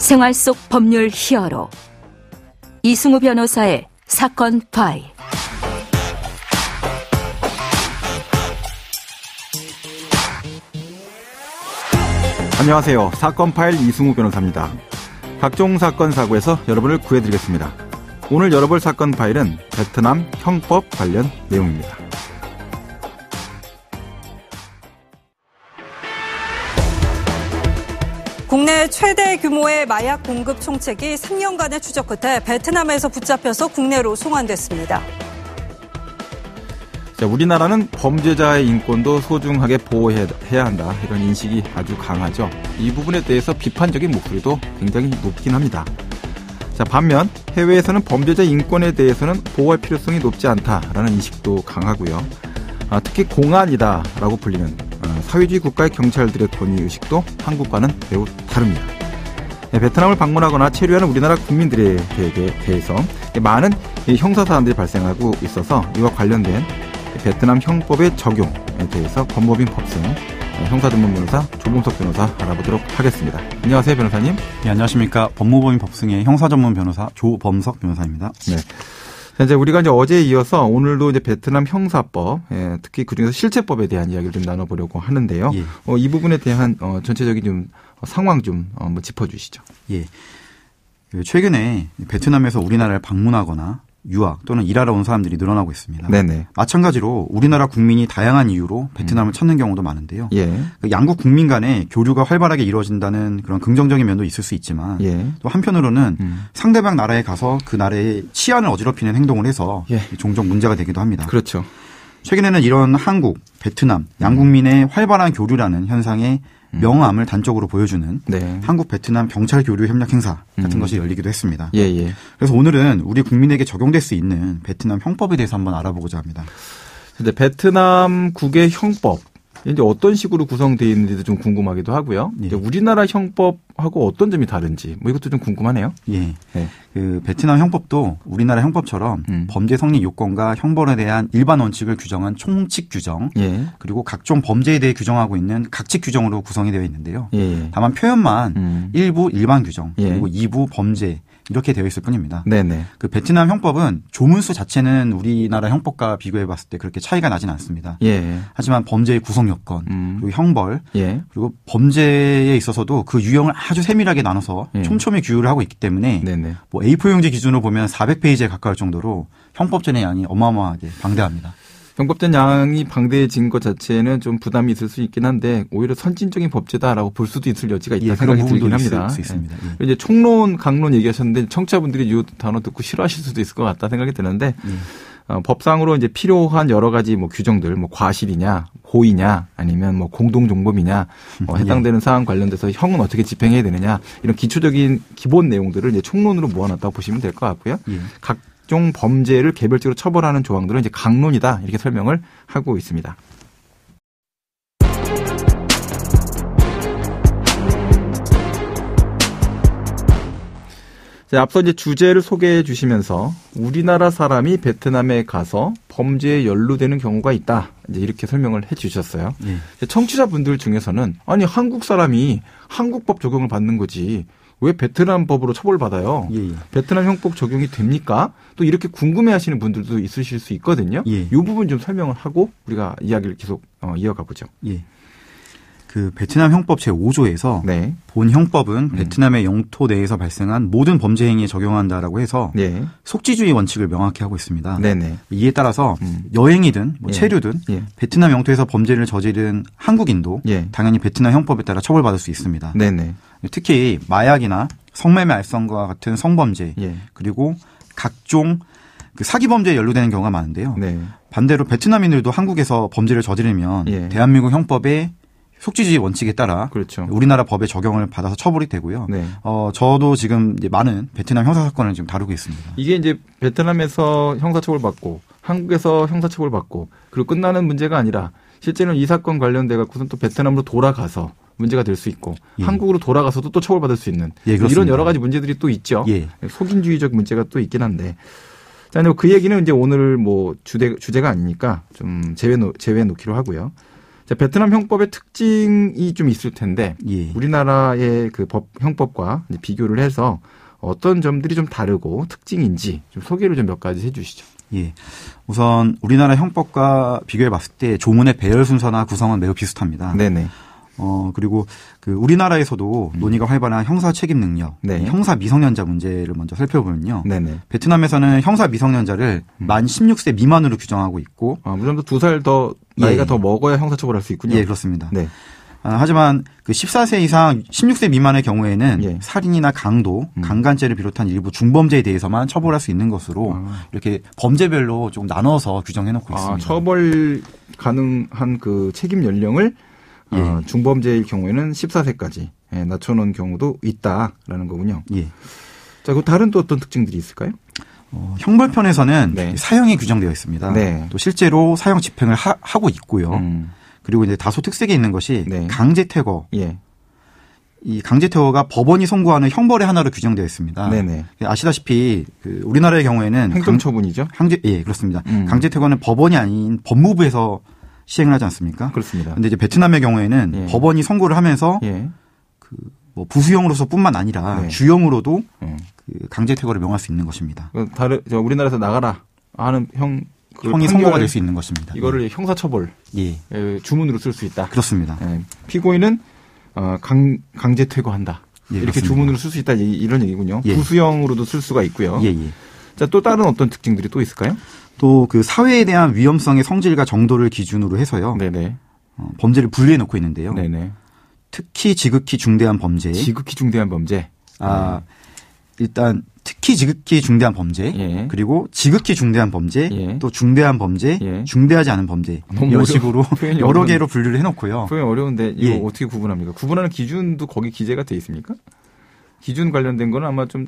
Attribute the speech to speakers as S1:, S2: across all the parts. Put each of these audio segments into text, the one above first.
S1: 생활 속 법률 히어로 이승우 변호사의 사건 파일.
S2: 안녕하세요. 사건 파일 이승우 변호사입니다. 각종 사건 사고에서 여러분을 구해드리겠습니다. 오늘 열어볼 사건 파일은 베트남 형법 관련 내용입니다.
S3: 국내 최대 규모의 마약 공급 총책이 3년간의 추적 끝에 베트남에서 붙잡혀서 국내로 송환됐습니다.
S2: 자, 우리나라는 범죄자의 인권도 소중하게 보호해야 한다. 이런 인식이 아주 강하죠. 이 부분에 대해서 비판적인 목소리도 굉장히 높긴 합니다. 자, 반면 해외에서는 범죄자 인권에 대해서는 보호할 필요성이 높지 않다라는 인식도 강하고요. 특히 공안이다라고 불리는 사회주의 국가의 경찰들의 권위의식도 한국과는 매우 다릅니다. 베트남을 방문하거나 체류하는 우리나라 국민들에 대해서 많은 형사사안들이 발생하고 있어서 이와 관련된 베트남 형법의 적용에 대해서 법무법인 법승 형사전문 변호사 조범석 변호사 알아보도록 하겠습니다. 안녕하세요, 변호사님.
S4: 네, 안녕하십니까. 법무법인 법승의 형사전문 변호사 조범석 변호사입니다.
S2: 네. 이제 우리가 어제에 이어서 오늘도 이제 베트남 형사법, 특히 그중에서 실체법에 대한 이야기를 좀 나눠보려고 하는데요.
S4: 예.
S2: 이 부분에 대한 전체적인 좀 상황 좀 한번 짚어주시죠.
S4: 예. 최근에 베트남에서 우리나라를 방문하거나 유학 또는 일하러 온 사람들이 늘어나고 있습니다.
S2: 네네.
S4: 마찬가지로 우리나라 국민이 다양한 이유로 베트남을 찾는 경우도 많은데요.
S2: 예.
S4: 양국 국민 간의 교류가 활발하게 이루어진다는 그런 긍정적인 면도 있을 수 있지만
S2: 예.
S4: 또 한편으로는 상대방 나라에 가서 그 나라의 치안을 어지럽히는 행동을 해서 종종 문제가 되기도 합니다.
S2: 그렇죠.
S4: 최근에는 이런 한국, 베트남, 양국민의 활발한 교류라는 현상에 명암을 단적으로 보여주는 한국 베트남 경찰 교류 협력 행사 같은 것이 열리기도 했습니다.
S2: 예.
S4: 그래서 오늘은 우리 국민에게 적용될 수 있는 베트남 형법에 대해서 한번 알아보고자 합니다.
S2: 근데 베트남국의 형법 이제 어떤 식으로 구성되어 있는지도 좀 궁금하기도 하고요.
S4: 예.
S2: 이제 우리나라 형법하고 어떤 점이 다른지 이것도 좀 궁금하네요.
S4: 예. 그 베트남 형법도 우리나라 형법처럼 범죄 성립 요건과 형벌에 대한 일반 원칙을 규정한 총칙 규정, 그리고 각종 범죄에 대해 규정하고 있는 각칙 규정으로 구성이 되어 있는데요. 다만 표현만 일부 일반 규정, 그리고 2부 범죄 이렇게 되어 있을 뿐입니다.
S2: 네네.
S4: 그 베트남 형법은 조문수 자체는 우리나라 형법과 비교해 봤을 때 그렇게 차이가 나진 않습니다. 하지만 범죄의 구성 요건, 그리고 형벌, 그리고 범죄에 있어서도 그 유형을 아주 세밀하게 나눠서 촘촘히 규율을 하고 있기 때문에 뭐 A4 용지 기준으로 보면 400페이지에 가까울 정도로 형법전의 양이 어마어마하게 방대합니다.
S2: 형법전 양이 방대해진 것 자체는 좀 부담이 있을 수 있긴 한데 오히려 선진적인 법제다라고 볼 수도 있을 여지가 있다 생각이 들긴 합니다.
S4: 수 있습니다.
S2: 이제 총론, 강론 얘기하셨는데 청취자분들이 이 단어 듣고 싫어하실 수도 있을 것 같다 생각이 드는데 법상으로 이제 필요한 여러 가지 규정들, 과실이냐, 고의냐, 아니면 공동종범이냐, 해당되는 사안 관련돼서 형은 어떻게 집행해야 되느냐 이런 기초적인 기본 내용들을 이제 총론으로 모아놨다고 보시면 될 것 같고요. 각종 범죄를 개별적으로 처벌하는 조항들은 이제 강론이다 이렇게 설명을 하고 있습니다. 자, 앞서 이제 주제를 소개해 주시면서 우리나라 사람이 베트남에 가서 범죄에 연루되는 경우가 있다. 이제 이렇게 설명을 해 주셨어요. 청취자분들 중에서는 아니 한국 사람이 한국법 적용을 받는 거지 왜 베트남 법으로 처벌받아요? 베트남 형법 적용이 됩니까? 또 이렇게 궁금해하시는 분들도 있으실 수 있거든요. 이 부분 좀 설명을 하고 우리가 이야기를 계속 이어가 보죠.
S4: 그 베트남 형법 제5조에서 본 형법은 베트남의 영토 내에서 발생한 모든 범죄 행위에 적용한다라고 해서 속지주의 원칙을 명확히 하고 있습니다. 이에 따라서 여행이든 체류든 베트남 영토에서 범죄를 저지른 한국인도 당연히 베트남 형법에 따라 처벌받을 수 있습니다. 특히 마약이나 성매매 알선과 같은 성범죄 그리고 각종 그 사기 범죄에 연루되는 경우가 많은데요. 반대로 베트남인들도 한국에서 범죄를 저지르면 대한민국 형법에 속지주의 원칙에 따라 우리나라 법의 적용을 받아서 처벌이 되고요. 저도 지금 이제 많은 베트남 형사 사건을 지금 다루고 있습니다.
S2: 이게 이제 베트남에서 형사처벌 받고 한국에서 형사처벌 받고 그리고 끝나는 문제가 아니라 실제로는 이 사건 관련돼 갖고선 또 베트남으로 돌아가서 문제가 될 수 있고 한국으로 돌아가서도 또 처벌받을 수 있는 이런 여러 가지 문제들이 또 있죠. 속인주의적 문제가 또 있긴 한데. 자, 그 얘기는 이제 오늘 주제가 아니니까 좀 제외 놓기로 하고요. 자, 베트남 형법의 특징이 좀 있을 텐데 예. 우리나라의 그 형법과 이제 비교를 해서 어떤 점들이 좀 다르고 특징인지 좀 소개를 좀 몇 가지 해주시죠.
S4: 예. 우선 우리나라 형법과 비교해 봤을 때 조문의 배열 순서나 구성은 매우 비슷합니다.
S2: 네네.
S4: 그리고 그 우리나라에서도 논의가 활발한 형사 책임 능력, 네. 형사 미성년자 문제를 먼저 살펴보면요. 네네. 베트남에서는 형사 미성년자를 만 16세 미만으로 규정하고 있고,
S2: 무조건 2살 더 나이가 더 먹어야 형사처벌할 수 있군요.
S4: 예, 그렇습니다. 네. 하지만 그 14세 이상 16세 미만의 경우에는 예. 살인이나 강도, 강간죄를 비롯한 일부 중범죄에 대해서만 처벌할 수 있는 것으로 이렇게 범죄별로 좀 나눠서 규정해놓고 있습니다.
S2: 처벌 가능한 그 책임 연령을 예. 중범죄일 경우에는 14세까지 낮춰놓은 경우도 있다라는 거군요. 예. 자, 그 다른 또 어떤 특징들이 있을까요?
S4: 형벌편에서는 네. 사형이 규정되어 있습니다. 네. 또 실제로 사형 집행을 하고 있고요. 그리고 이제 다소 특색이 있는 것이 네. 강제퇴거. 예. 이 강제퇴거가 법원이 선고하는 형벌의 하나로 규정되어 있습니다. 네네. 아시다시피 그 우리나라의 경우에는
S2: 행정처분이죠.
S4: 예, 그렇습니다. 강제퇴거는 법원이 아닌 법무부에서 시행을 하지 않습니까?
S2: 그렇습니다.
S4: 근데 이제 베트남의 경우에는 예. 법원이 선고를 하면서
S2: 예.
S4: 그 뭐 부수형으로서뿐만 아니라 네. 주형으로도 그 강제퇴거를 명할 수 있는 것입니다.
S2: 우리나라에서 나가라 하는
S4: 형이 선고가 될 수 있는 것입니다.
S2: 이거를
S4: 예.
S2: 형사처벌 주문으로 쓸 수 있다.
S4: 그렇습니다.
S2: 피고인은 강제퇴거한다. 예, 이렇게 그렇습니다. 주문으로 쓸 수 있다 이런 얘기군요. 예. 부수형으로도 쓸 수가 있고요.
S4: 예, 예.
S2: 자, 또 다른 어떤 특징들이 또 있을까요?
S4: 또 그 사회에 대한 위험성의 성질과 정도를 기준으로 해서요.
S2: 네네.
S4: 범죄를 분류해 놓고 있는데요.
S2: 네네.
S4: 특히 지극히 중대한 범죄.
S2: 지극히 중대한 범죄.
S4: 일단 특히 지극히 중대한 범죄.
S2: 예.
S4: 그리고 지극히 중대한 범죄.
S2: 예.
S4: 또 중대한 범죄. 예. 중대하지 않은 범죄. 이런 식으로 여러 개로 분류를 해놓고요.
S2: 표현이 어려운데 이거 예. 어떻게 구분합니까? 구분하는 기준도 거기 기재가 돼 있습니까? 기준 관련된 거는 아마 좀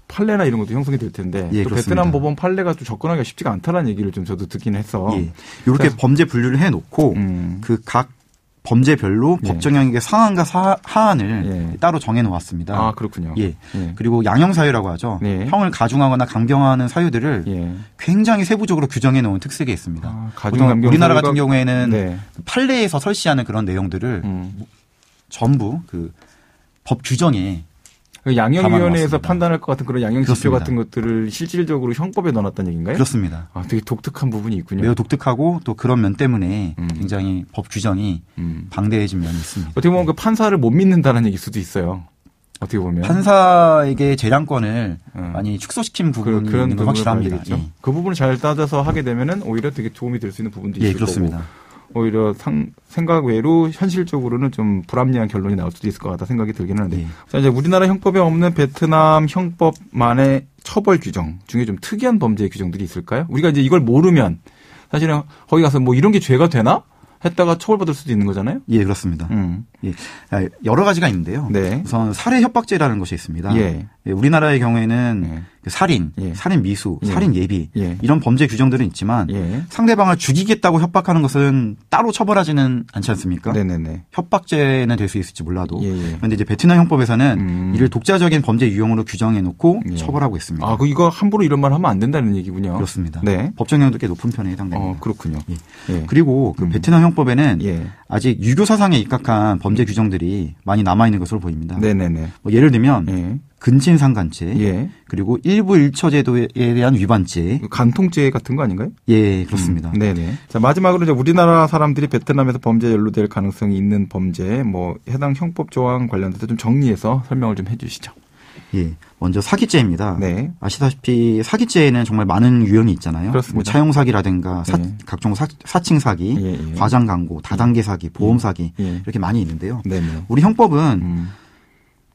S2: 판례나 이런 것도 형성이 될 텐데
S4: 예,
S2: 또 베트남 법원 판례가 좀 접근하기가 쉽지가 않다는 얘기를 좀 저도 듣긴 해서
S4: 예. 이렇게 범죄 분류를 해놓고 그 각 범죄별로
S2: 예.
S4: 법정형의 상한과 하한을
S2: 예.
S4: 따로 정해놓았습니다.
S2: 아, 그렇군요.
S4: 예. 예. 그리고 양형사유라고 하죠.
S2: 예.
S4: 형을 가중하거나 강경화하는 사유들을
S2: 예.
S4: 굉장히 세부적으로 규정해놓은 특색이 있습니다.
S2: 보통
S4: 우리나라 같은 경우에는
S2: 네.
S4: 판례에서 설치하는 그런 내용들을 전부 그 법 규정에
S2: 양형위원회에서 판단할 것 같은 그런 양형지표 같은 것들을 실질적으로 형법에 넣어놨다는 얘기인가요?
S4: 그렇습니다.
S2: 되게 독특한 부분이 있군요.
S4: 매우 독특하고 또 그런 면 때문에 굉장히 법 규정이 방대해진 면이 있습니다.
S2: 어떻게 보면 그 판사를 못 믿는다는 얘기일 수도 있어요. 어떻게 보면.
S4: 판사에게 재량권을 많이 축소시킨 부분이 있는 건 확실합니다.
S2: 예. 그 부분을 잘 따져서 하게 되면은 오히려 되게 도움이 될 수 있는 부분도 있을
S4: 그렇습니다.
S2: 거고. 오히려 생각 외로 현실적으로는 좀 불합리한 결론이 나올 수도 있을 것 같다 생각이 들긴 하는데. 자, 이제 우리나라 형법에 없는 베트남 형법만의 처벌 규정 중에 좀 특이한 범죄 규정들이 있을까요? 우리가 이제 이걸 모르면 사실은 거기 가서 뭐 이런 게 죄가 되나? 했다가 처벌받을 수도 있는 거잖아요?
S4: 예, 그렇습니다. 예. 여러 가지가 있는데요.
S2: 네.
S4: 우선 살해 협박죄라는 것이 있습니다.
S2: 예.
S4: 예, 우리나라의 경우에는 살인, 살인 미수, 살인 예비 이런 범죄 규정들은 있지만 상대방을 죽이겠다고 협박하는 것은 따로 처벌하지는 않지 않습니까?
S2: 네네네.
S4: 협박죄는 될 수 있을지 몰라도. 그런데 이제 베트남 형법에서는 이를 독자적인 범죄 유형으로 규정해놓고 처벌하고 있습니다.
S2: 아, 이거 함부로 이런 말 하면 안 된다는 얘기군요.
S4: 그렇습니다.
S2: 네.
S4: 법정형도 꽤 높은 편에 해당됩니다.
S2: 그렇군요.
S4: 예. 그리고 그 베트남 형법에는 아직 유교 사상에 입각한 범죄 규정들이 많이 남아 있는 것으로 보입니다.
S2: 네네네.
S4: 뭐 예를 들면 근친상간죄, 그리고 일부 일처제도에 대한 위반죄,
S2: 간통죄 같은 거 아닌가요?
S4: 예, 그렇습니다.
S2: 네네. 자, 마지막으로 이제 우리나라 사람들이 베트남에서 범죄에 연루될 가능성이 있는 범죄, 뭐 해당 형법 조항 관련해서 좀 정리해서 설명을 좀 해주시죠.
S4: 예, 먼저 사기죄입니다.
S2: 네.
S4: 아시다시피 사기죄에는 정말 많은 유형이 있잖아요.
S2: 그렇습니다.
S4: 뭐 차용 사기라든가 각종 사칭 사기, 과장 광고, 다단계 사기, 보험 사기 이렇게 많이 있는데요.
S2: 네네.
S4: 우리 형법은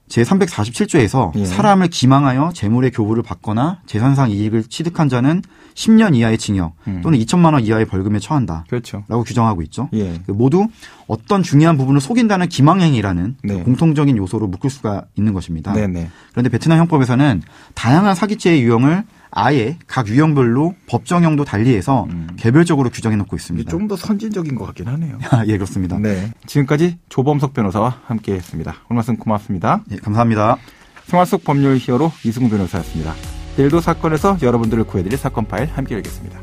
S4: 제347조에서 사람을 기망하여 재물의 교부를 받거나 재산상 이익을 취득한 자는 10년 이하의 징역 또는 2천만 원 이하의 벌금에 처한다.
S2: 그렇죠.
S4: 라고 규정하고 있죠. 모두 어떤 중요한 부분을 속인다는 기망행위라는 공통적인 요소로 묶을 수가 있는 것입니다.
S2: 네네.
S4: 그런데 베트남 형법에서는 다양한 사기죄의 유형을 아예 각 유형별로 법정형도 달리해서 개별적으로 규정해 놓고 있습니다.
S2: 좀 더 선진적인 것 같긴 하네요.
S4: 예, 그렇습니다.
S2: 네. 지금까지 조범석 변호사와 함께했습니다. 오늘 말씀 고맙습니다.
S4: 예, 감사합니다.
S2: 생활 속 법률 히어로 이승우 변호사였습니다. 내일도 사건에서 여러분들을 구해드릴 사건 파일 함께 열겠습니다.